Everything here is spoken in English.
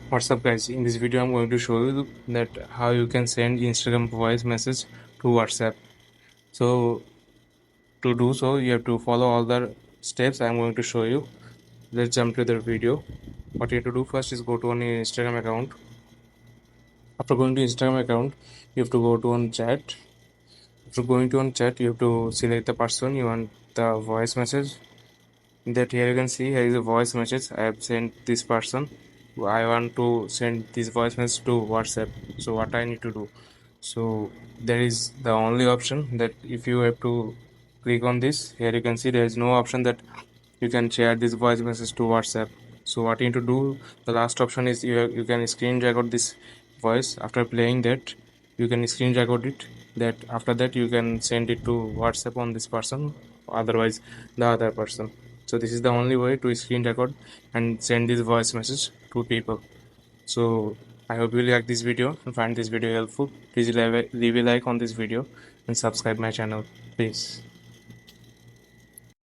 What's up guys, in this video I'm going to show you that how you can send Instagram voice message to WhatsApp. So to do so you have to follow all the steps I'm going to show you. Let's jump to the video. What you have to do first is go to an Instagram account. After going to Instagram account, you have to go to on chat. After going to on chat, you have to select the person you want the voice message. That here you can see here is a voice message I have sent this person. I want to send this voice message to WhatsApp. So what I need to do? So there is the only option that if you have to click on this, here you can see there is no option that you can share this voice message to WhatsApp. So what you need to do, the last option is you can screen record this voice. After playing that, you can screen record it. That after that you can send it to WhatsApp on this person, otherwise the other person. So this is the only way to screen record and send this voice message to people. So I hope you like this video and find this video helpful. Please leave a like on this video and subscribe my channel. Please.